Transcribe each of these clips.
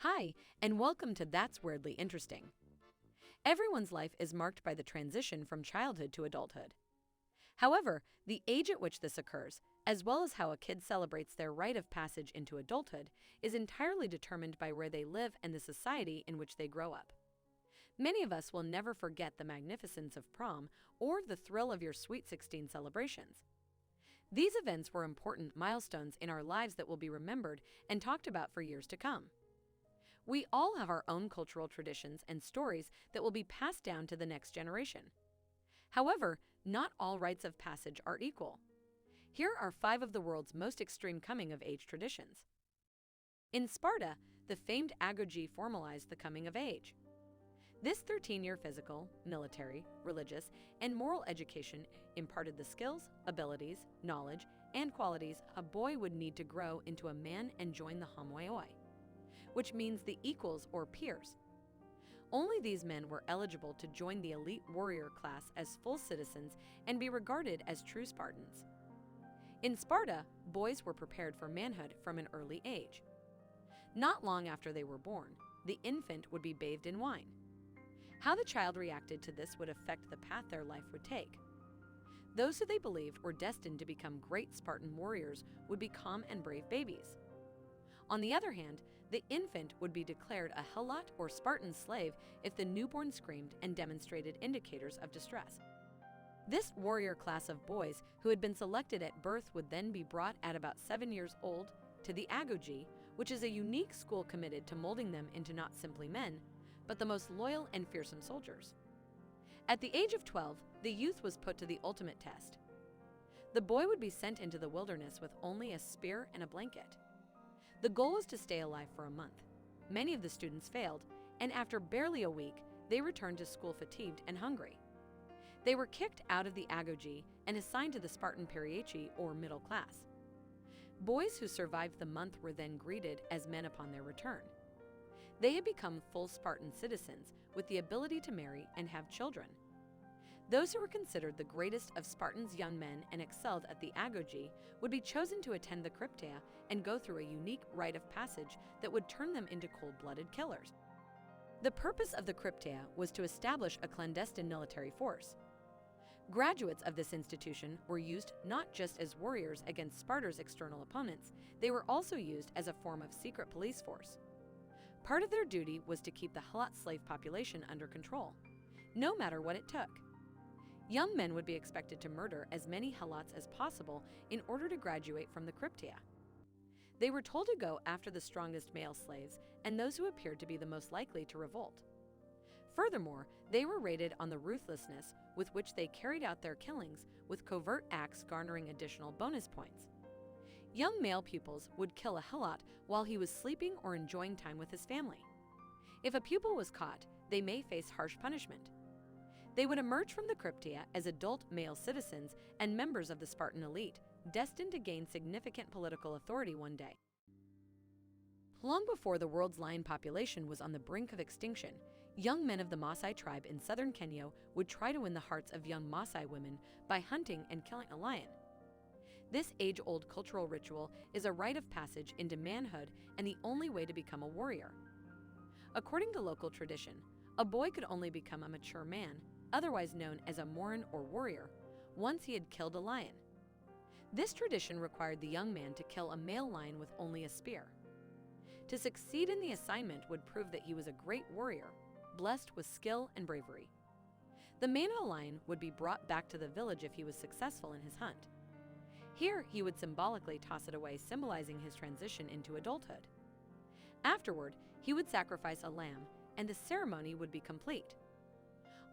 Hi, and welcome to That's Weirdly Interesting. Everyone's life is marked by the transition from childhood to adulthood. However, the age at which this occurs, as well as how a kid celebrates their rite of passage into adulthood, is entirely determined by where they live and the society in which they grow up. Many of us will never forget the magnificence of prom or the thrill of your Sweet 16 celebrations. These events were important milestones in our lives that will be remembered and talked about for years to come. We all have our own cultural traditions and stories that will be passed down to the next generation. However, not all rites of passage are equal. Here are 5 of the world's most extreme coming-of-age traditions. In Sparta, the famed agoge formalized the coming of age. This 13-year physical, military, religious, and moral education imparted the skills, abilities, knowledge, and qualities a boy would need to grow into a man and join the homoioi, which means the equals or peers. Only these men were eligible to join the elite warrior class as full citizens and be regarded as true Spartans. In Sparta, boys were prepared for manhood from an early age. Not long after they were born, the infant would be bathed in wine. How the child reacted to this would affect the path their life would take. Those who they believed were destined to become great Spartan warriors would be calm and brave babies. On the other hand, the infant would be declared a helot or Spartan slave if the newborn screamed and demonstrated indicators of distress. This warrior class of boys who had been selected at birth would then be brought at about 7 years old to the agoge, which is a unique school committed to molding them into not simply men, but the most loyal and fearsome soldiers. At the age of 12, the youth was put to the ultimate test. The boy would be sent into the wilderness with only a spear and a blanket. The goal was to stay alive for a month. Many of the students failed, and after barely a week, they returned to school fatigued and hungry. They were kicked out of the agoge and assigned to the Spartan periachi, or middle class. Boys who survived the month were then greeted as men upon their return. They had become full Spartan citizens with the ability to marry and have children. Those who were considered the greatest of Spartans' young men and excelled at the agoge would be chosen to attend the Crypteia and go through a unique rite of passage that would turn them into cold-blooded killers. The purpose of the Crypteia was to establish a clandestine military force. Graduates of this institution were used not just as warriors against Sparta's external opponents, they were also used as a form of secret police force. Part of their duty was to keep the helot slave population under control, no matter what it took. Young men would be expected to murder as many helots as possible in order to graduate from the Crypteia. They were told to go after the strongest male slaves and those who appeared to be the most likely to revolt. Furthermore, they were rated on the ruthlessness with which they carried out their killings, with covert acts garnering additional bonus points. Young male pupils would kill a helot while he was sleeping or enjoying time with his family. If a pupil was caught, they may face harsh punishment. They would emerge from the Crypteia as adult male citizens and members of the Spartan elite, destined to gain significant political authority one day. Long before the world's lion population was on the brink of extinction, young men of the Maasai tribe in southern Kenya would try to win the hearts of young Maasai women by hunting and killing a lion. This age-old cultural ritual is a rite of passage into manhood and the only way to become a warrior. According to local tradition, a boy could only become a mature man, otherwise known as a morin or warrior, once he had killed a lion. This tradition required the young man to kill a male lion with only a spear. To succeed in the assignment would prove that he was a great warrior, blessed with skill and bravery. The mane of a lion would be brought back to the village if he was successful in his hunt. Here, he would symbolically toss it away, symbolizing his transition into adulthood. Afterward, he would sacrifice a lamb, and the ceremony would be complete.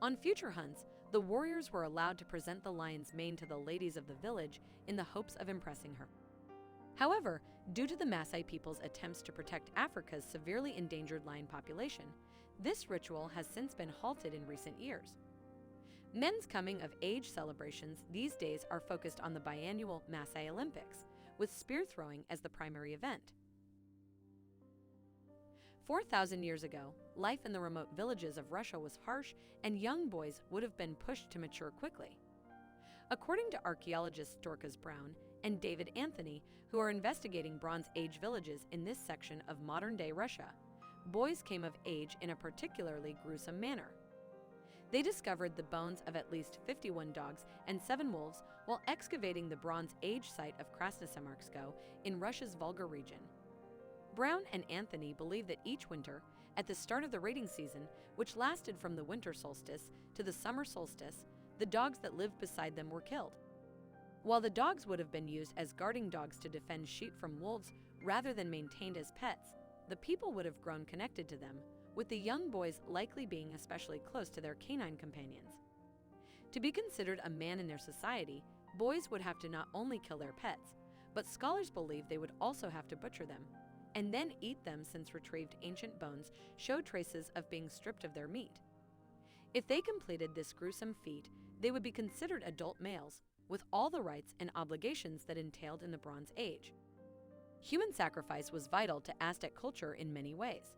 On future hunts, the warriors were allowed to present the lion's mane to the ladies of the village in the hopes of impressing her. However, due to the Maasai people's attempts to protect Africa's severely endangered lion population, this ritual has since been halted in recent years. Men's coming-of-age celebrations these days are focused on the biannual Maasai Olympics, with spear throwing as the primary event. 4,000 years ago, life in the remote villages of Russia was harsh, and young boys would have been pushed to mature quickly. According to archaeologists Dorcas Brown and David Anthony, who are investigating Bronze Age villages in this section of modern-day Russia, boys came of age in a particularly gruesome manner. They discovered the bones of at least 51 dogs and 7 wolves while excavating the Bronze Age site of Krasnosemarsko in Russia's Volga region. Brown and Anthony believe that each winter, at the start of the raiding season, which lasted from the winter solstice to the summer solstice, the dogs that lived beside them were killed. While the dogs would have been used as guarding dogs to defend sheep from wolves rather than maintained as pets, the people would have grown connected to them, with the young boys likely being especially close to their canine companions. To be considered a man in their society, boys would have to not only kill their pets, but scholars believe they would also have to butcher them, and then eat them since retrieved ancient bones show traces of being stripped of their meat. If they completed this gruesome feat, they would be considered adult males, with all the rights and obligations that entailed in the Bronze Age. Human sacrifice was vital to Aztec culture in many ways.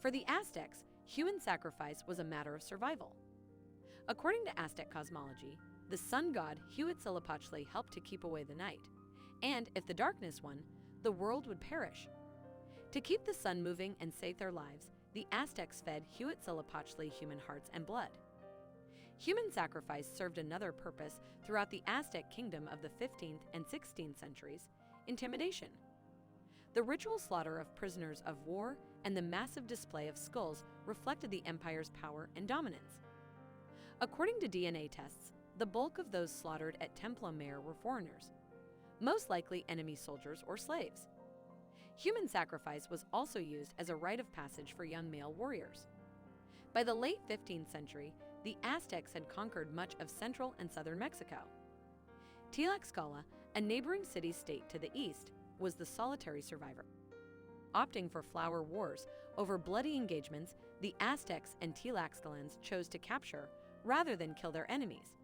For the Aztecs, human sacrifice was a matter of survival. According to Aztec cosmology, the sun god Huitzilopochtli helped to keep away the night, and if the darkness won, the world would perish. To keep the sun moving and save their lives, the Aztecs fed Huitzilopochtli human hearts and blood. Human sacrifice served another purpose throughout the Aztec kingdom of the 15th and 16th centuries: intimidation. The ritual slaughter of prisoners of war and the massive display of skulls reflected the empire's power and dominance. According to DNA tests, the bulk of those slaughtered at Templo Mayor were foreigners, most likely enemy soldiers or slaves. Human sacrifice was also used as a rite of passage for young male warriors. By the late 15th century, the Aztecs had conquered much of central and southern Mexico. Tlaxcala, a neighboring city-state to the east, was the solitary survivor. Opting for flower wars over bloody engagements, the Aztecs and Tlaxcalans chose to capture rather than kill their enemies.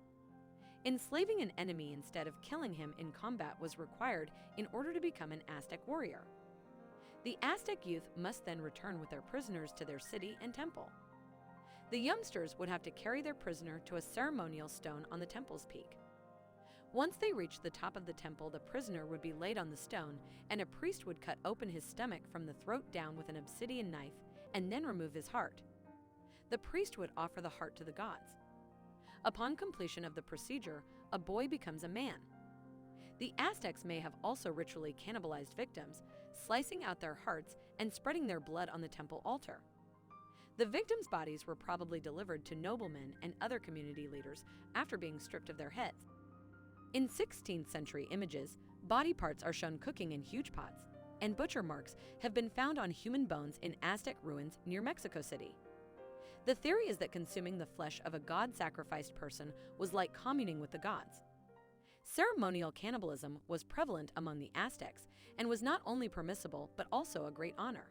Enslaving an enemy instead of killing him in combat was required in order to become an Aztec warrior. The Aztec youth must then return with their prisoners to their city and temple. The youngsters would have to carry their prisoner to a ceremonial stone on the temple's peak. Once they reached the top of the temple, the prisoner would be laid on the stone, and a priest would cut open his stomach from the throat down with an obsidian knife and then remove his heart. The priest would offer the heart to the gods. Upon completion of the procedure, a boy becomes a man. The Aztecs may have also ritually cannibalized victims, slicing out their hearts and spreading their blood on the temple altar. The victims' bodies were probably delivered to noblemen and other community leaders after being stripped of their heads. In 16th century images, body parts are shown cooking in huge pots, and butcher marks have been found on human bones in Aztec ruins near Mexico City. The theory is that consuming the flesh of a god-sacrificed person was like communing with the gods. Ceremonial cannibalism was prevalent among the Aztecs and was not only permissible but also a great honor.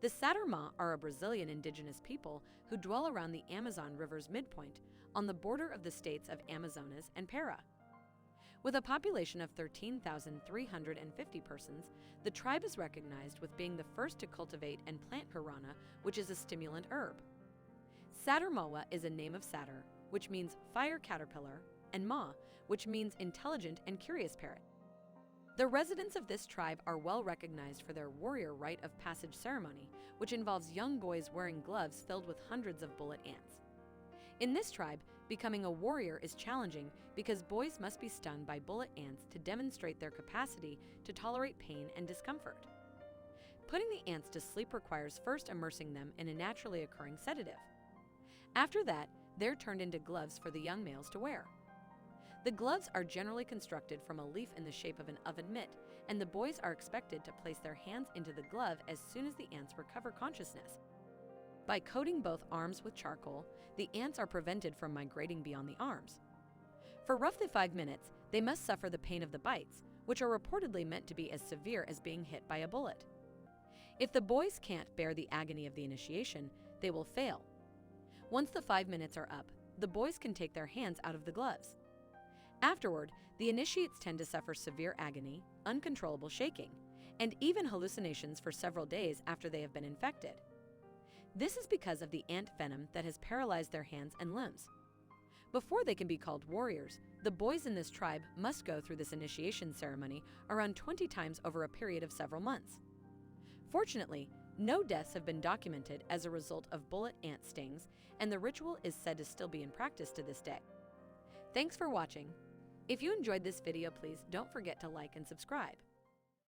The Saturma are a Brazilian indigenous people who dwell around the Amazon River's midpoint on the border of the states of Amazonas and Para. With a population of 13,350 persons, the tribe is recognized with being the first to cultivate and plant guarana, which is a stimulant herb. Saturmawa is a name of Satyr, which means fire caterpillar, and Ma, which means intelligent and curious parrot. The residents of this tribe are well recognized for their warrior rite of passage ceremony, which involves young boys wearing gloves filled with hundreds of bullet ants. In this tribe, becoming a warrior is challenging because boys must be stung by bullet ants to demonstrate their capacity to tolerate pain and discomfort. Putting the ants to sleep requires first immersing them in a naturally occurring sedative. After that, they're turned into gloves for the young males to wear. The gloves are generally constructed from a leaf in the shape of an oven mitt, and the boys are expected to place their hands into the glove as soon as the ants recover consciousness. By coating both arms with charcoal, the ants are prevented from migrating beyond the arms. For roughly 5 minutes, they must suffer the pain of the bites, which are reportedly meant to be as severe as being hit by a bullet. If the boys can't bear the agony of the initiation, they will fail. Once the 5 minutes are up, the boys can take their hands out of the gloves. Afterward, the initiates tend to suffer severe agony, uncontrollable shaking, and even hallucinations for several days after they have been infected. This is because of the ant venom that has paralyzed their hands and limbs. Before they can be called warriors, the boys in this tribe must go through this initiation ceremony around 20 times over a period of several months. Fortunately, No deaths have been documented as a result of bullet ant stings, and the ritual is said to still be in practice to this day. Thanks for watching. If you enjoyed this video, please don't forget to like and subscribe.